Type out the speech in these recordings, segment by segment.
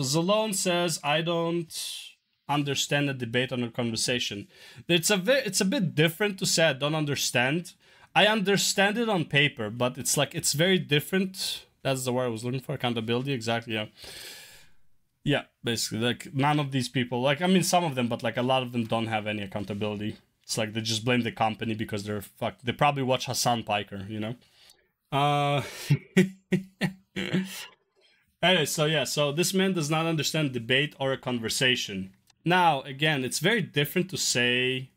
Zalone says, I don't understand a debate on a conversation. It's a bit different to say I don't understand. I understand it on paper, but it's like, it's very different. That's the word I was looking for. Accountability, exactly, yeah. Yeah, basically, like, none of these people, like, I mean, some of them, but like a lot of them don't have any accountability. It's like they just blame the company because they're fucked. They probably watch Hassan Piker, you know? Anyway, so yeah, so this man does not understand debate or a conversation. Now, again, it's very different to say,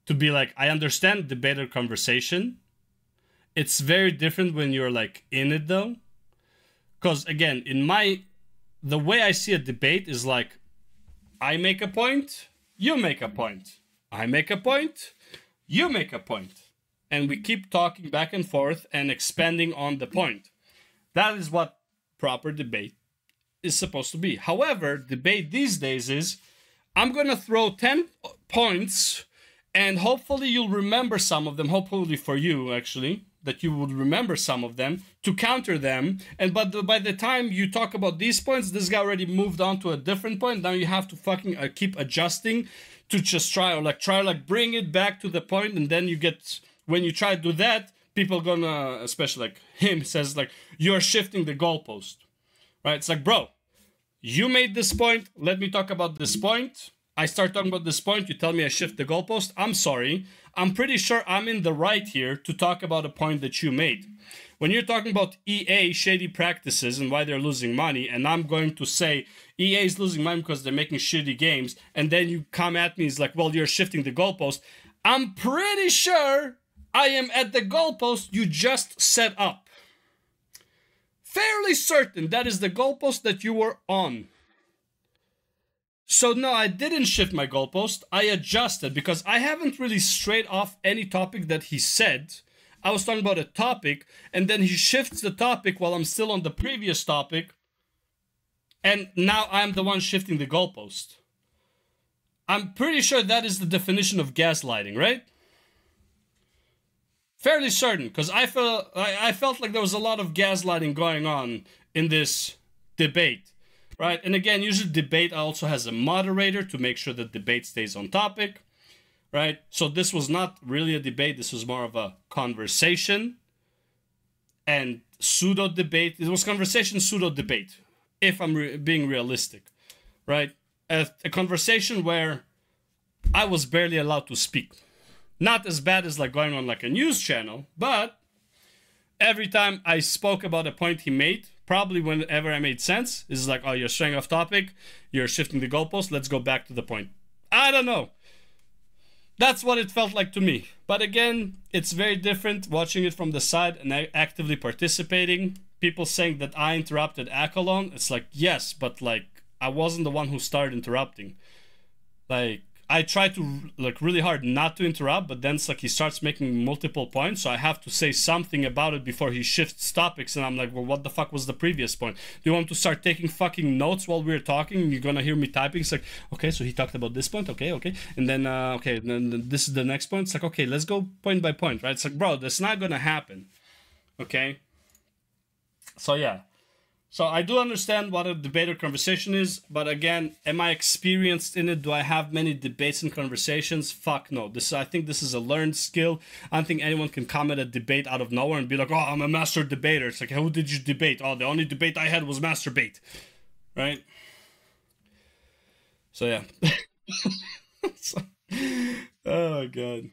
to be like, I understand debate or conversation. It's very different when you're like in it though. Because again, the way I see a debate is like, I make a point, you make a point. I make a point, you make a point. And we keep talking back and forth and expanding on the point. That is what proper debate is supposed to be. However, debate these days is, I'm going to throw 10 points and hopefully you'll remember some of them, hopefully for you actually, that you would remember some of them to counter them. And but by the time you talk about these points, this guy already moved on to a different point. Now you have to fucking keep adjusting to just try bring it back to the point. And then you get, when you try to do that, people gonna, especially like him, says like, you're shifting the goalpost, right? It's like, bro, you made this point. Let me talk about this point. I start talking about this point. You tell me I shift the goalpost. I'm sorry. I'm pretty sure I'm in the right here to talk about a point that you made. When you're talking about EA shady practices and why they're losing money, and I'm going to say EA is losing money because they're making shitty games, and then you come at me, it's like, well, you're shifting the goalpost. I'm pretty sure I am at the goalpost you just set up. Fairly certain that is the goalpost that you were on. So no, I didn't shift my goalpost. I adjusted because I haven't really strayed off any topic that he said. I was talking about a topic and then he shifts the topic while I'm still on the previous topic. And now I'm the one shifting the goalpost. I'm pretty sure that is the definition of gaslighting, right? Fairly certain, because I felt like there was a lot of gaslighting going on in this debate, right? And again, usually debate also has a moderator to make sure that debate stays on topic, right? So this was not really a debate. This was more of a conversation and pseudo debate. It was conversation, pseudo debate, if I'm being realistic, right? A conversation where I was barely allowed to speak. Not as bad as like going on like a news channel, but every time I spoke about a point he made, probably whenever I made sense, is like, oh, you're straying off topic, you're shifting the goalpost, let's go back to the point. I don't know. That's what it felt like to me. But again, it's very different watching it from the side and actively participating. People saying that I interrupted Akolon, it's like, yes, but like, I wasn't the one who started interrupting. Like, I try to like really hard not to interrupt, but then it's like he starts making multiple points, so I have to say something about it before he shifts topics, and I'm like, well, what the fuck was the previous point? Do you want to start taking fucking notes while we're talking? You're gonna hear me typing. It's like, okay, so he talked about this point, okay, and then okay, then this is the next point. It's like, okay, let's go point by point, right? It's like, bro, that's not gonna happen, okay? So yeah. So I do understand what a debate or conversation is, but again, am I experienced in it? Do I have many debates and conversations? Fuck no. I think this is a learned skill. I don't think anyone can come at a debate out of nowhere and be like, oh, I'm a master debater. It's like, who did you debate? Oh, the only debate I had was masturbate. Right? So yeah. Oh, God.